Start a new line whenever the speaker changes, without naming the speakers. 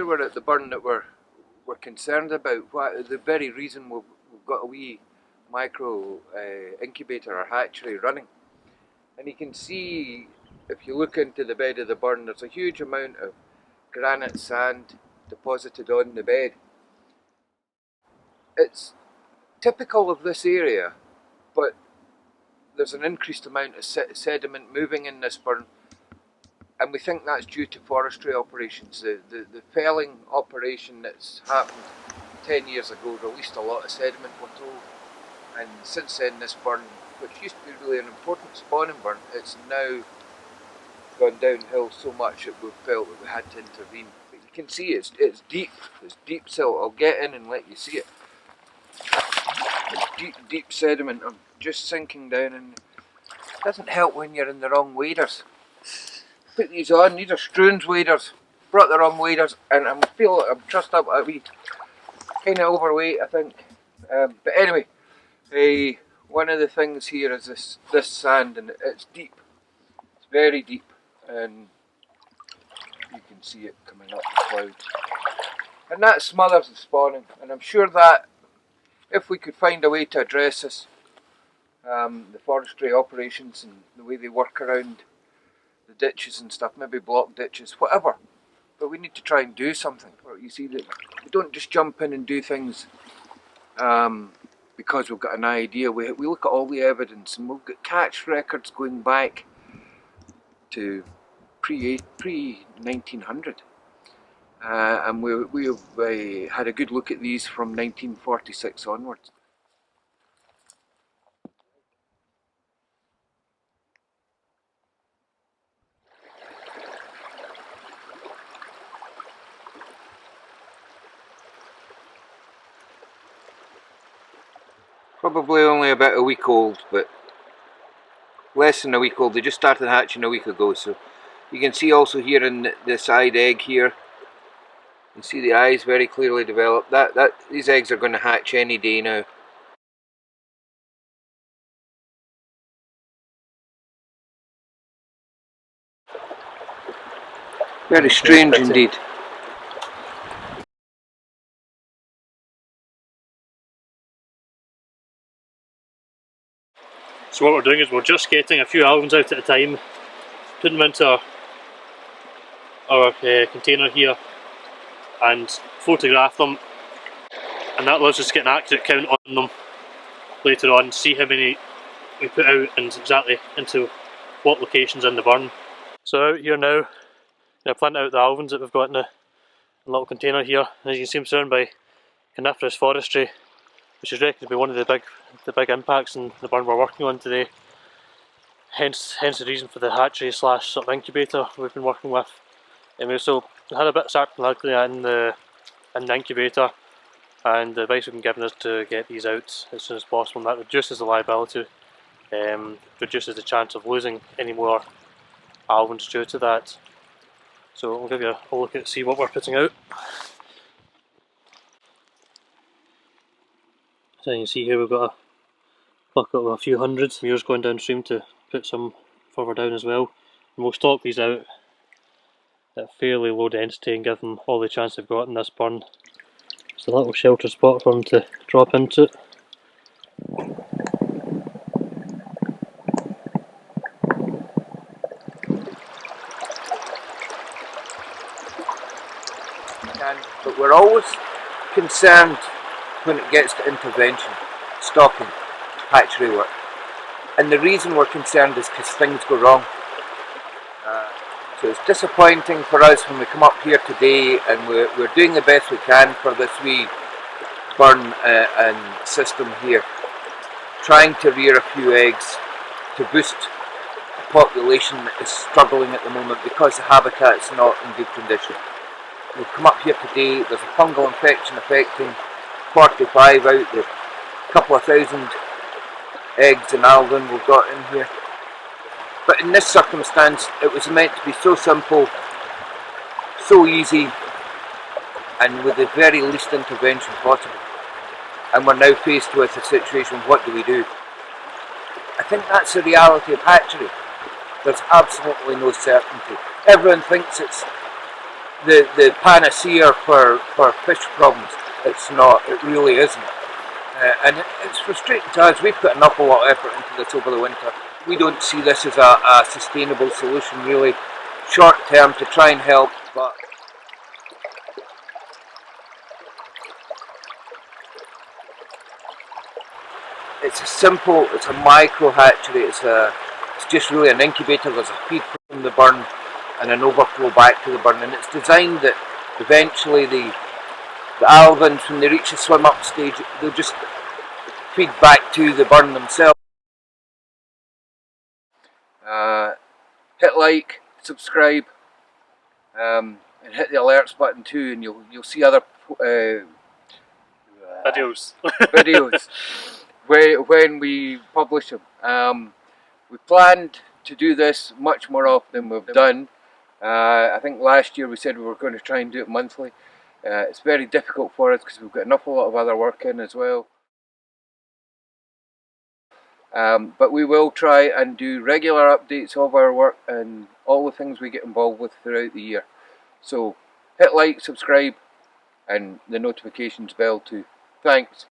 we're at the burn that we're concerned about. The very reason we've got a wee micro incubator or hatchery running. And you can see, if you look into the bed of the burn, there's a huge amount of granite sand deposited on the bed. It's typical of this area, but there's an increased amount of sediment moving in this burn, and we think that's due to forestry operations. The felling operation that's happened 10 years ago released a lot of sediment, we're told, and since then this burn, which used to be really an important spawning burn, it's now gone downhill so much that we've felt that we had to intervene. But you can see it's deep silt. I'll get in and let you see it. It's deep sediment. I'm just sinking down, and it doesn't help when you're in the wrong waders. Put these on, these are Struan's waders. Brought the wrong waders, and I'm trussed up a wee, kind of overweight, I think. But anyway, one of the things here is this sand, and it's deep. It's very deep, and you can see it coming up the cloud. And that smothers the spawning, and I'm sure that if we could find a way to address this, the forestry operations and the way they work around the ditches and stuff, maybe block ditches, whatever, but we need to try and do something. You see, that we don't just jump in and do things because we've got an idea. We look at all the evidence, and we've got catch records going back to pre-1900, and we've had a good look at these from 1946 onwards. Probably only about a week old, but less than a week old. They just started hatching a week ago, so you can see also here in the side egg here, you see the eyes very clearly developed. These eggs are going to hatch any day now. Very strange indeed.
So what we're doing is we're just getting a few alvins out at a time, putting them into our container here and photograph them, and that allows us to get an accurate count on them later on, see how many we put out and exactly into what locations in the burn. So out here now, planting out the alvins that we've got in a little container here, and as you can see I'm surrounded by coniferous forestry, which is reckoned to be one of the big impacts in the burn we're working on today. Hence the reason for the hatchery / sort of incubator we've been working with. And we also had a bit of sarcophagus in the incubator, and the advice we've been given is to get these out as soon as possible, and that reduces the liability, reduces the chance of losing any more alvins due to that. So we'll give you a look at see what we're putting out. So you can see here we've got a bucket of a few hundred. We're just going downstream to put some further down as well. And we'll stock these out at fairly low density and give them all the chance they've got in this burn. It's a little shelter spot for them to drop into.
But we're always concerned when it gets to intervention, stocking, hatchery work. And the reason we're concerned is because things go wrong. So it's disappointing for us when we come up here today, and we're doing the best we can for this wee burn and system here, trying to rear a few eggs to boost a population that is struggling at the moment because the habitat's not in good condition. We've come up here today, there's a fungal infection affecting 45 out the couple of thousand eggs and alvin we've got in here. But in this circumstance, it was meant to be so simple, so easy, and with the very least intervention possible. And we're now faced with a situation, what do we do? I think that's the reality of hatchery. There's absolutely no certainty. Everyone thinks it's the panacea for fish problems. It's not. It really isn't. And it's frustrating to us. We've put an awful lot of effort into this over the winter. We don't see this as a sustainable solution, really, short term, to try and help. But it's a simple, it's a micro hatchery. It's just really an incubator. There's a feed from the burn and an overflow back to the burn, and it's designed that eventually the alevins, when they reach the swim up stage, they'll just feed back to the burn themselves. Hit like, subscribe, and hit the alerts button too, and you'll see other
Videos.
videos when we publish them. We planned to do this much more often than we've done. I think last year we said we were going to try and do it monthly. It's very difficult for us because we've got an awful lot of other work in as well. But we will try and do regular updates of our work and all the things we get involved with throughout the year. So hit like, subscribe, and the notifications bell too. Thanks.